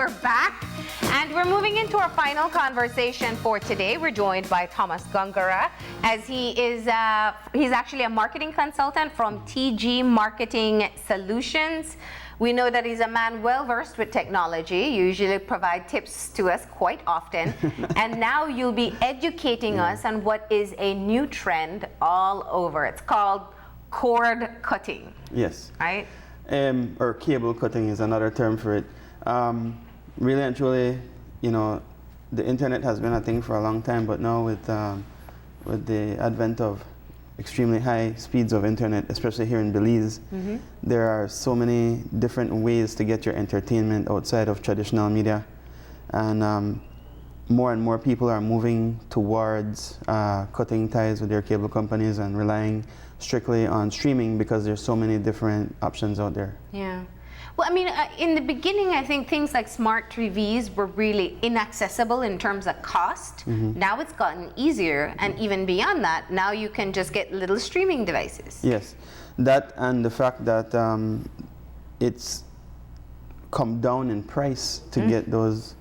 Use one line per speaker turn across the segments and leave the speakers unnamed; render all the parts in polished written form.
we're back, and we're moving into our final conversation for today. We're joined by Thomas Gongora, as he's actually a marketing consultant from TG Marketing Solutions. We know that he's a man well versed with technology. You usually provide tips to us quite often, and now you'll be educating us on what is a new trend all over. It's called cord cutting.
Yes.
Right?
Or cable cutting is another term for it. Really and truly, you know, the internet has been a thing for a long time, but now with the advent of extremely high speeds of internet, especially here in Belize, there are so many different ways to get your entertainment outside of traditional media. And more people are moving towards cutting ties with their cable companies and relying strictly on streaming because there's so many different options out there.
Yeah. Well, I mean, in the beginning, I think things like smart TVs were really inaccessible in terms of cost. Now it's gotten easier, and even beyond that, now you can just get little streaming devices.
Yes, that and the fact that it's come down in price to get those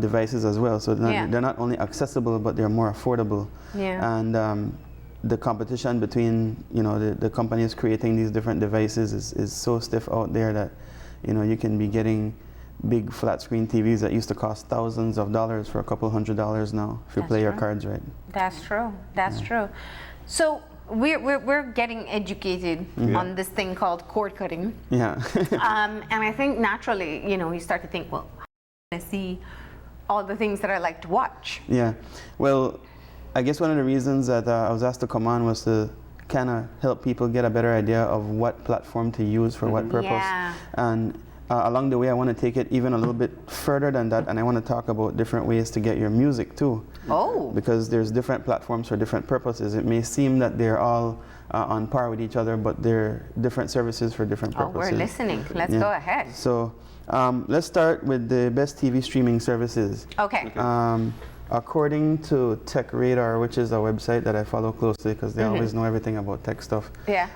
devices as well. So they're not only accessible, but they're more affordable.
Yeah.
And the competition between, you know, the companies creating these different devices is so stiff out there that, you know, you can be getting big flat screen TVs that used to cost thousands of dollars for a couple $100s now if you play your cards right.
That's true. That's true. So we're getting educated on this thing called cord cutting.
Yeah.
And I think naturally, you know, you start to think, well, how can I see all the things that I like to watch?
Yeah. Well, I guess one of the reasons that I was asked to come on was to kind of help people get a better idea of what platform to use for what purpose.
Yeah.
And along the way, I want to take it even a little bit further than that, and I want to talk about different ways to get your music too.
Oh.
Because there's different platforms for different purposes. It may seem that they're all on par with each other, but they're different services for different purposes.
Oh, we're listening. Let's go ahead.
So let's start with the best TV streaming services.
Okay.
According to Tech Radar, which is a website that I follow closely because they always know everything about tech stuff.
Yeah.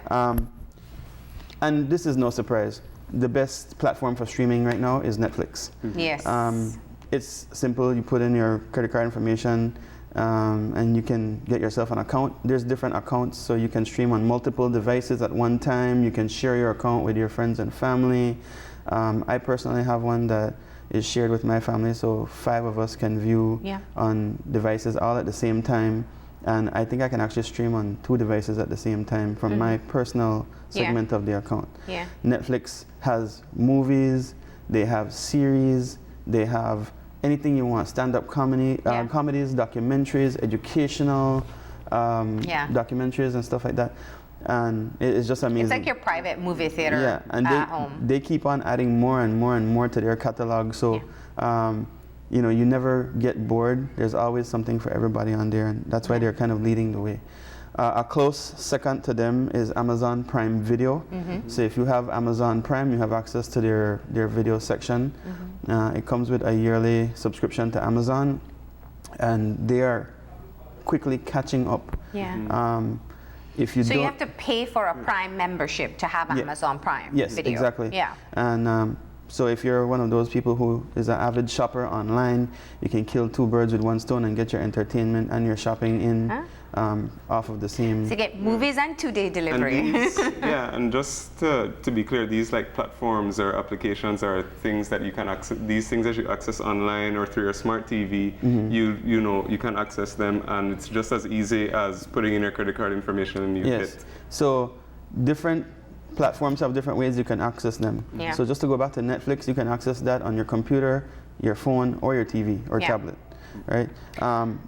And this is no surprise. The best platform for streaming right now is Netflix.
Yes.
It's simple. You put in your credit card information and you can get yourself an account. There's different accounts, so you can stream on multiple devices at one time. You can share your account with your friends and family. I personally have one that is shared with my family, so 5 of us can view on devices all at the same time, and I think I can actually stream on 2 devices at the same time from my personal segment of the account.
Yeah.
Netflix has movies, they have series, they have anything you want, stand-up comedy, comedies, documentaries, educational documentaries and stuff like that. And it's just amazing.
It's like your private movie theater
and
at home.
They keep on adding more and more and more to their catalog. So, you know, you never get bored. There's always something for everybody on there, and that's why they're kind of leading the way. A close second to them is Amazon Prime Video. So if you have Amazon Prime, you have access to their video section. It comes with a yearly subscription to Amazon, and they are quickly catching up. If you
you have to pay for a Prime membership to have Amazon Prime
Video. Yes, exactly. Yeah. And so if you're one of those people who is an avid shopper online, you can kill 2 birds with 1 stone and get your entertainment and your shopping in off of the same.
So you get movies and 2-day delivery.
And these, and just to be clear, these like platforms or applications are things that you can access. These things that you access online or through your smart TV, you know, you can access them, and it's just as easy as putting in your credit card information and you hit.
So different platforms have different ways you can access them. So just to go back to Netflix, you can access that on your computer, your phone, or your TV or tablet. Right?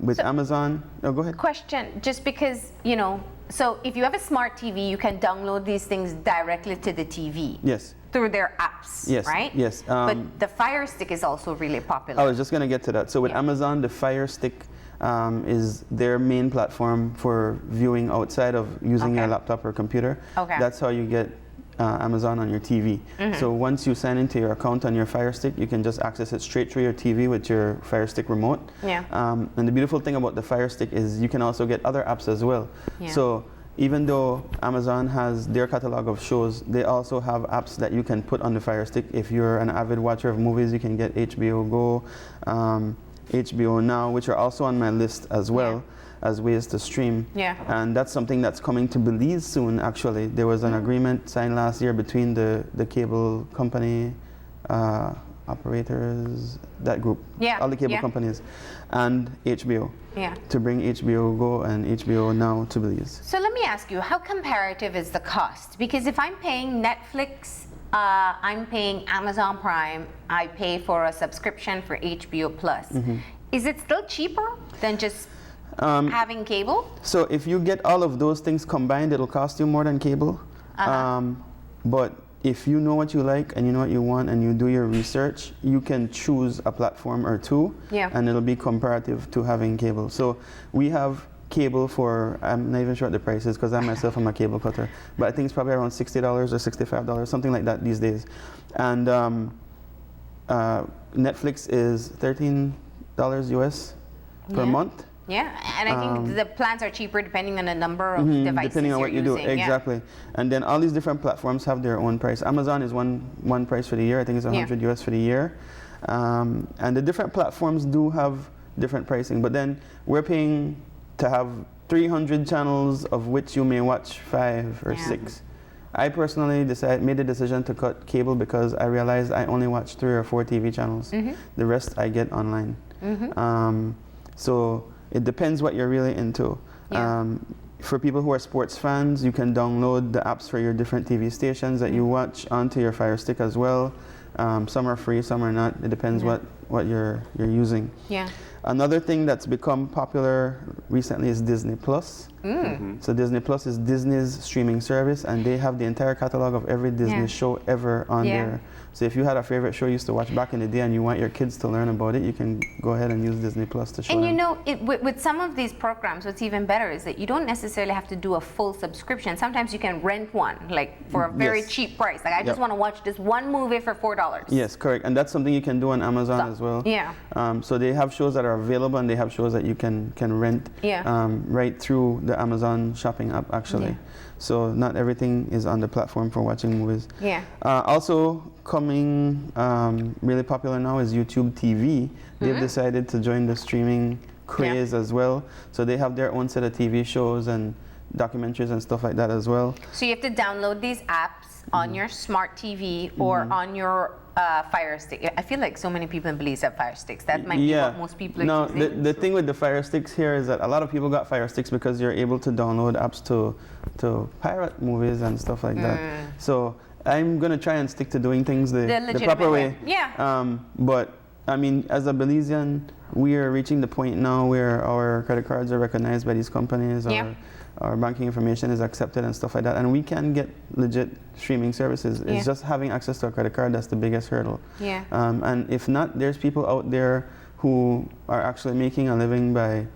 With Amazon, go ahead.
Question, just because, you know, so if you have a smart TV, you can download these things directly to the TV.
Yes.
Through their apps, right?
Yes.
But the Fire Stick is also really popular.
I was just going to get to that. So with Amazon, the Fire Stick is their main platform for viewing outside of using your laptop or computer. That's how you get Amazon on your TV. So once you sign into your account on your Fire Stick, you can just access it straight through your TV with your Fire Stick remote. And the beautiful thing about the Fire Stick is you can also get other apps as well. So even though Amazon has their catalog of shows, they also have apps that you can put on the Fire Stick. If you're an avid watcher of movies, you can get HBO Go, HBO Now, which are also on my list as well as ways to stream.
Yeah.
And that's something that's coming to Belize soon, actually. There was an agreement signed last year between the cable company, operators, that group, all the cable companies, and HBO to bring HBO Go and HBO Now to Belize.
So let me ask you, how comparative is the cost? Because if I'm paying Netflix, I'm paying Amazon Prime, I pay for a subscription for HBO Plus. Is it still cheaper than just having cable?
So if you get all of those things combined, it'll cost you more than cable. But if you know what you like and you know what you want and you do your research, you can choose a platform or two, and it'll be comparative to having cable. So we have cable for, I'm not even sure what the price is because I myself am a cable cutter, but I think it's probably around $60 or $65, something like that these days. And Netflix is $13 US per month.
Yeah, and I think the plans are cheaper depending on the number of devices
depending on what you do,
using.
exactly. And then all these different platforms have their own price. Amazon is one price for the year. I think it's 100 US for the year. And the different platforms do have different pricing. But then we're paying to have 300 channels, of which you may watch 5 or 6. I personally made the decision to cut cable because I realized I only watch 3 or 4 TV channels. The rest I get online. So it depends what you're really into. For people who are sports fans, you can download the apps for your different TV stations that you watch onto your Fire Stick as well. Some are free, some are not. It depends what you're using. Another thing that's become popular recently is Disney Plus. So Disney Plus is Disney's streaming service, and they have the entire catalog of every Disney show ever on there. So if you had a favorite show you used to watch back in the day and you want your kids to learn about it, you can go ahead and use Disney Plus to show them.
And you know, with some of these programs, what's even better is that you don't necessarily have to do a full subscription. Sometimes you can rent one, like for a very cheap price. Like I just want to watch this one movie for $4.
Yes, correct. And that's something you can do on Amazon as well. So they have shows that are available and they have shows that you can rent right through the Amazon shopping app, actually. So not everything is on the platform for watching movies. Also coming really popular now is YouTube TV. They've decided to join the streaming craze as well. So they have their own set of TV shows and documentaries and stuff like that as well.
So you have to download these apps on your smart TV or on your Fire Stick. I feel like so many people in Belize have Fire Sticks. That might be what most people are using.
The thing with the Fire Sticks here is that a lot of people got Fire Sticks because you're able to download apps to pirate movies and stuff like that. So I'm going to try and stick to doing things the proper way. But I mean, as a Belizean, we are reaching the point now where our credit cards are recognized by these companies. Our banking information is accepted and stuff like that, and we can get legit streaming services. It's just having access to a credit card that's the biggest hurdle. And if not, there's people out there who are actually making a living by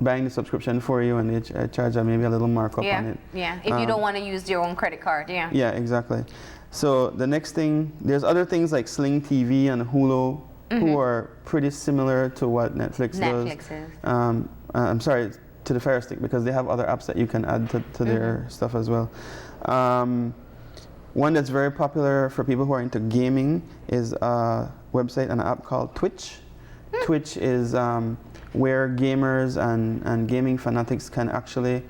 buying the subscription for you, and they charge maybe a little markup on it.
If you don't want to use your own credit card.
Yeah, exactly. So the next thing, there's other things like Sling TV and Hulu, who are pretty similar to what Netflix does. I'm sorry, to the Fire Stick, because they have other apps that you can add to their stuff as well. One that's very popular for people who are into gaming is a website and an app called Twitch. Twitch is where gamers and gaming fanatics can actually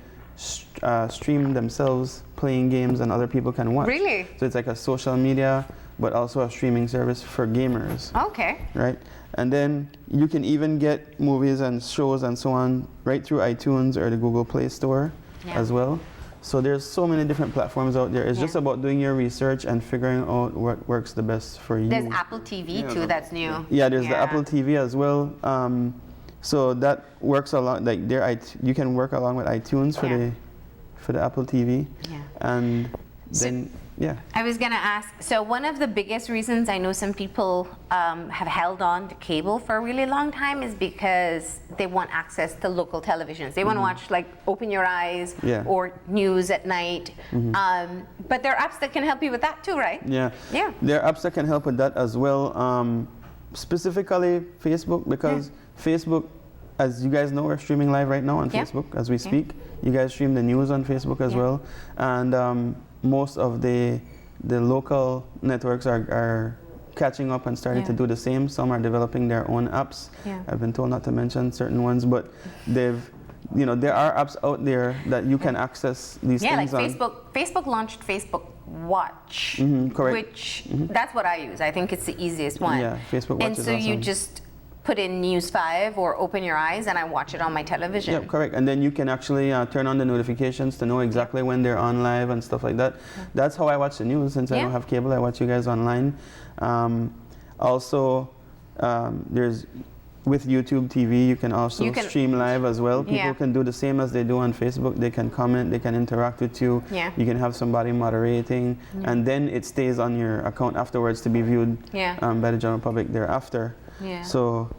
stream themselves playing games and other people can watch.
Really?
So it's like a social media, but also a streaming service for gamers.
Okay.
Right? And then you can even get movies and shows and so on right through iTunes or the Google Play Store as well. So there's so many different platforms out there. It's just about doing your research and figuring out what works the best for you.
There's Apple TV too, that's new.
Yeah, there's the Apple TV as well. So that works a lot. Like you can work along with iTunes for the Apple TV. And then I
was gonna ask, so one of the biggest reasons I know some people have held on to cable for a really long time is because they want access to local televisions. They want to watch like Open Your Eyes or news at night. But there are apps that can help you with that too, right? There are apps that can help with that as well. Specifically Facebook, because Facebook,
as you guys know, we're streaming live right now on
Yeah.
Facebook as we speak. You guys stream the news on Facebook as well, and most of the local networks are catching up and starting to do the same. Some are developing their own apps.
Yeah.
I've been told not to mention certain ones, but there are apps out there that you can access these
Yeah,
things
like
on.
Facebook launched Facebook Watch,
correct.
which that's what I use. I think it's the easiest one.
Yeah, Facebook Watch
and
is
so you
awesome.
just put in News 5 or open your eyes and I watch it on my television.
Yep, correct. And then you can actually turn on the notifications to know exactly when they're on live and stuff like that. That's how I watch the news. Since I don't have cable, I watch you guys online. Also, there's with YouTube TV, you can also stream live as well. People can do the same as they do on Facebook. They can comment, they can interact with you.
Yeah.
You can have somebody moderating, and then it stays on your account afterwards to be viewed by the general public thereafter.
Yeah.
So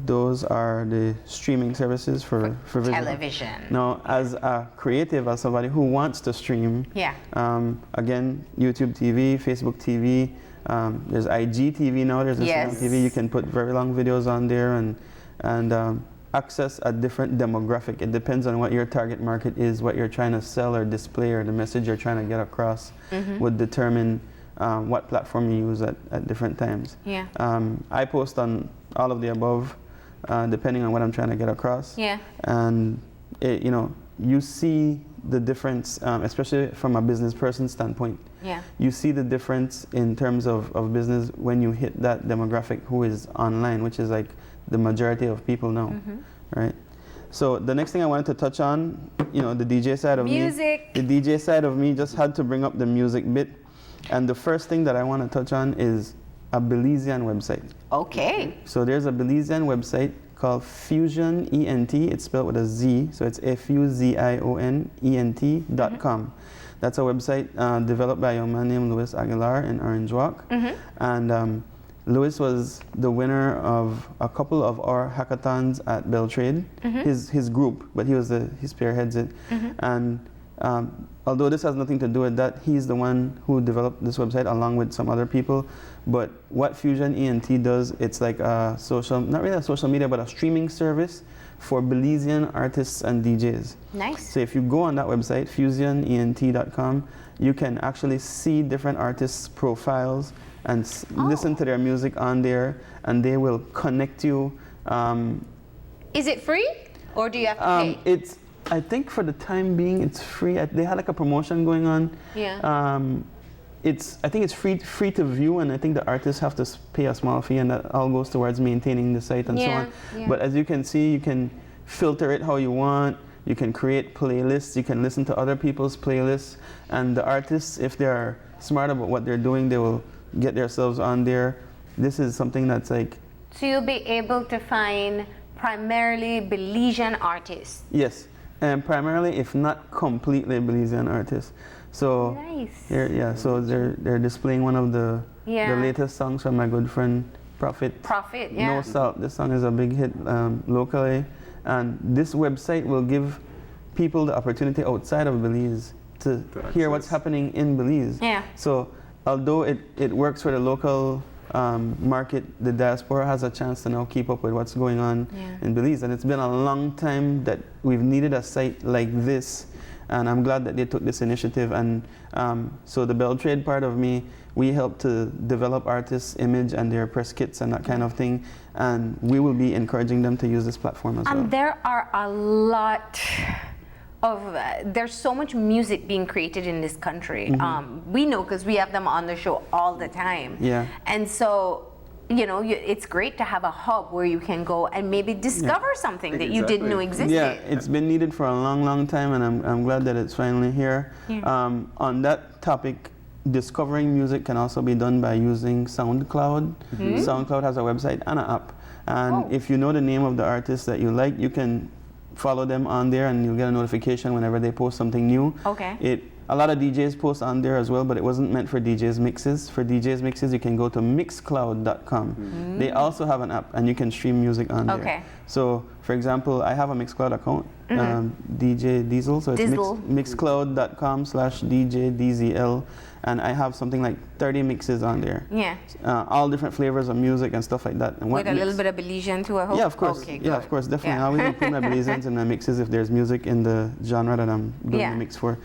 those are the streaming services for visual.
Television.
Now, as a creative, as somebody who wants to stream, again, YouTube TV, Facebook TV, there's IGTV now, there's Instagram TV. You can put very long videos on there and access a different demographic. It depends on what your target market is, what you're trying to sell or display, or the message you're trying to get across would determine what platform you use at different times.
Yeah.
I post on all of the above, depending on what I'm trying to get across.
Yeah.
And you see the difference, especially from a business person standpoint.
Yeah.
You see the difference in terms of business when you hit that demographic who is online, which is like the majority of people now, right? So the next thing I wanted to touch on, the DJ side of
music.
me. The DJ side of me just had to bring up the music bit. And the first thing that I want to touch on is a Belizean website.
Okay.
So there's a Belizean website called Fusion ENT. It's spelled with a Z, so it's FUZIONENT.com. That's a website developed by a man named Louis Aguilar in Orange Walk. And Louis was the winner of a couple of our hackathons at Beltrade, his group, but he spearheads it. And although this has nothing to do with that, he's the one who developed this website along with some other people. But what Fusion ENT does, it's like a not really a social media, but a streaming service for Belizean artists and DJs.
Nice.
So if you go on that website, fusionent.com, you can actually see different artists' profiles and listen to their music on there, and they will connect you.
Is it free, or do you have to pay?
I think for the time being, it's free. They had like a promotion going on.
Yeah.
I think it's free to view, and I think the artists have to pay a small fee, and that all goes towards maintaining the site and so on.
Yeah.
But as you can see, you can filter it how you want. You can create playlists. You can listen to other people's playlists, and the artists, if they're smart about what they're doing, they will get themselves on there. This is something that's like.
So you'll be able to find primarily Belizean artists.
Yes, and primarily, if not completely, Belizean artists. So
nice.
So they're displaying one of the latest songs from my good friend Prophet.
Prophet, yeah.
No Salt. This song is a big hit locally, and this website will give people the opportunity outside of Belize to hear what's happening in Belize.
Yeah.
So although it works for the local market, the diaspora has a chance to now keep up with what's going on in Belize. And it's been a long time that we've needed a site like this, and I'm glad that they took this initiative. And so the Beltrade part of me, we help to develop artists' image and their press kits and that kind of thing, and we will be encouraging them to use this platform as well.
And there are a lot of, there's so much music being created in this country. We know because we have them on the show all the time.
Yeah.
And so, it's great to have a hub where you can go and maybe discover something that you didn't know existed.
Yeah, it's been needed for a long, long time, and I'm glad that it's finally here.
Yeah.
On that topic, discovering music can also be done by using SoundCloud. SoundCloud has a website and an app. And if you know the name of the artist that you like, you can follow them on there, and you'll get a notification whenever they post something new.
Okay.
It a lot of DJs post on there as well, but it wasn't meant for DJs mixes. For DJs mixes, you can go to mixcloud.com. They also have an app, and you can stream music on there.
Okay.
So, for example, I have a Mixcloud account, DJ Diesel, so it's mixcloud.com/DJDZL, and I have something like 30 mixes on there.
Yeah.
All different flavors of music and stuff like that. And
With a little bit of Belizean too, I hope?
Yeah, of course.
Okay,
Yeah,
good.
of course, definitely.
Yeah.
I always include my Belizeans in my mixes if there's music in the genre that I'm doing
Yeah.
the mix for.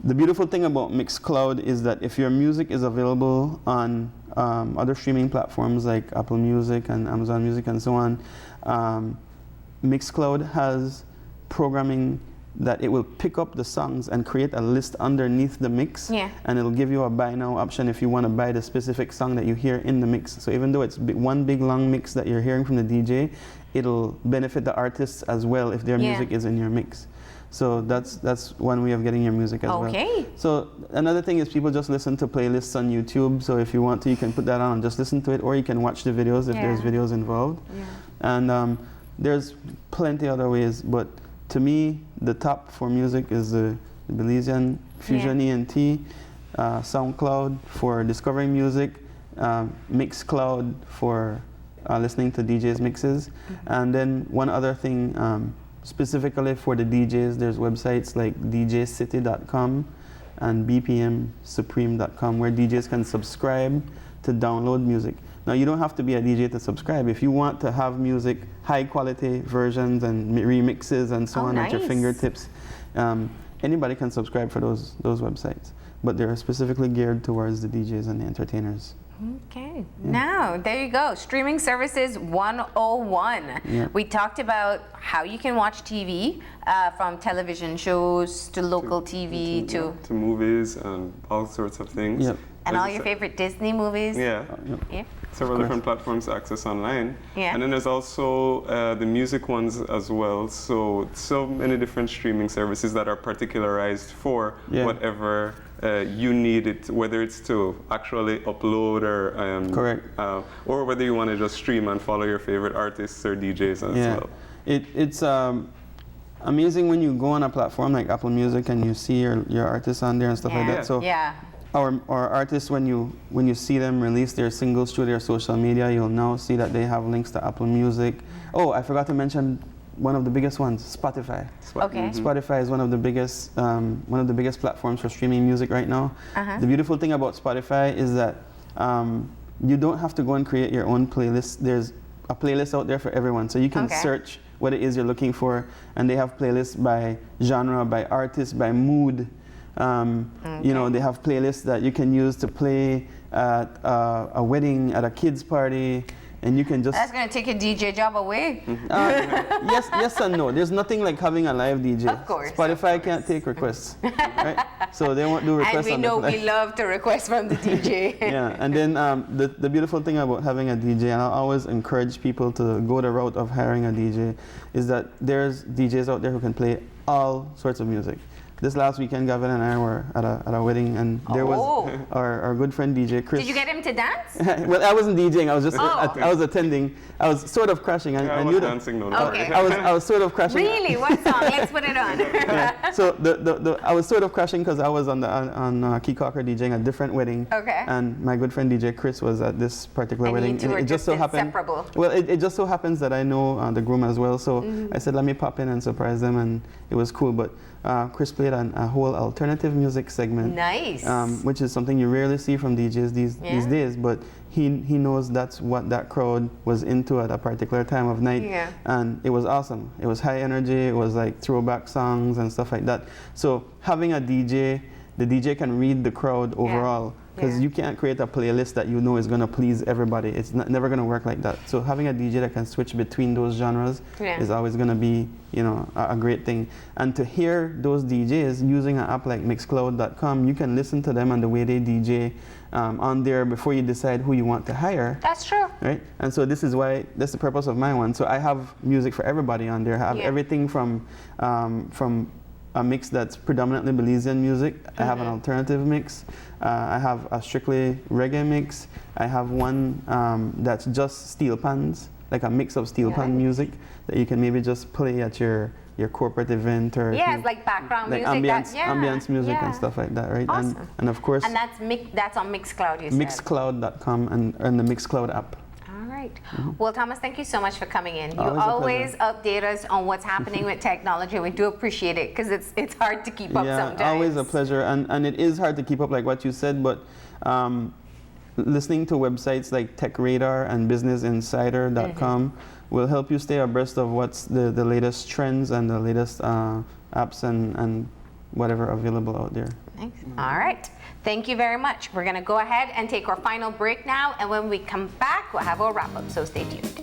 The beautiful thing about Mixcloud is that if your music is available on other streaming platforms like Apple Music and Amazon Music and so on, Mixcloud has programming that it will pick up the songs and create a list underneath the mix, and it'll give you a buy now option if you want to buy the specific song that you hear in the mix. So even though it's one big long mix that you're hearing from the DJ, it'll benefit the artists as well if their music is in your mix. So that's one way of getting your music as well.
Okay.
So another thing is people just listen to playlists on YouTube. So if you want to, you can put that on and just listen to it, or you can watch the videos if there's videos involved. And there's plenty other ways, but to me, the top for music is the Belizean Fusion ENT, SoundCloud for discovering music, Mixcloud for listening to DJs mixes, and then one other thing. Specifically for the DJs, there's websites like djcity.com and bpmsupreme.com where DJs can subscribe to download music. Now, you don't have to be a DJ to subscribe. If you want to have music, high quality versions and remixes and so on at your fingertips, anybody can subscribe for those websites. But they're specifically geared towards the DJs and the entertainers.
Okay. Now, there you go. Streaming Services 101. We talked about how you can watch TV, from television shows to local TV to
movies and all sorts of things.
And all your favorite Disney movies.
Several different platforms to access online. And then there's also the music ones as well. So many different streaming services that are particularized for whatever you need it, whether it's to actually upload or whether you want to just stream and follow your favorite artists or DJs as well.
It's amazing when you go on a platform like Apple Music and you see your artists on there and stuff like that. So our artists, when you see them release their singles through their social media, you'll now see that they have links to Apple Music. Oh, I forgot to mention one of the biggest ones, Spotify. Spotify is one of the biggest platforms for streaming music right now. The beautiful thing about Spotify is that you don't have to go and create your own playlist. There's a playlist out there for everyone, so you can search what it is you're looking for, and they have playlists by genre, by artist, by mood. You know, they have playlists that you can use to play at a wedding, at a kid's party, and you can just...
That's going to take your DJ job away.
Yes and no. There's nothing like having a live DJ.
Of course.
Spotify can't take requests, right? So they won't do requests.
And we know we love to request from the DJ.
And then the beautiful thing about having a DJ, and I always encourage people to go the route of hiring a DJ, is that there's DJs out there who can play all sorts of music. This last weekend, Gavin and I were at a wedding, and there was our good friend DJ Chris.
Did you get him to dance?
Well, I wasn't DJing. I was just I was attending. I was sort of crashing. I
was
knew
dancing.
I was sort of crashing.
Really? What song? Let's put it on.
So I was sort of crashing because I was on Key Cocker DJing a different wedding. And my good friend DJ Chris was at this particular wedding.
You two
and it just so happened.
Inseparable.
Well, it just so happens that I know the groom as well. So I said, let me pop in and surprise them, and it was cool. But Chris played a whole alternative music segment.
Nice.
Which is something you rarely see from DJs these days, but he knows that's what that crowd was into at a particular time of night. And it was awesome. It was high energy, it was like throwback songs and stuff like that. So having a DJ, the DJ can read the crowd overall, because you can't create a playlist that you know is going to please everybody. It's never going to work like that. So having a DJ that can switch between those genres is always going to be, you know, a great thing. And to hear those DJs using an app like Mixcloud.com, you can listen to them and the way they DJ on there before you decide who you want to hire.
That's true.
Right? And so that's the purpose of my one. So I have music for everybody on there. I have everything from a mix that's predominantly Belizean music. I have an alternative mix. I have a strictly reggae mix. I have one that's just steel pans, like a mix of steel pan music that you can maybe just play at your your corporate event, or if
Yeah,
you-
it's like background
like
music.
ambience music
yeah.
and stuff like that, right?
Awesome.
And of course,
And that's on Mixcloud, you said.
Mixcloud.com and the Mixcloud app.
All right. Well, Thomas, thank you so much for coming in. You
Always a
always update us on what's happening with technology. We do appreciate it because it's hard to keep up sometimes.
Yeah, always a pleasure. And it is hard to keep up, like what you said, but listening to websites like TechRadar and BusinessInsider.com will help you stay abreast of what's the latest trends and the latest apps and whatever available out there.
Thanks. All right. Thank you very much. We're going to go ahead and take our final break now. And when we come back, we'll have our wrap up. So stay tuned.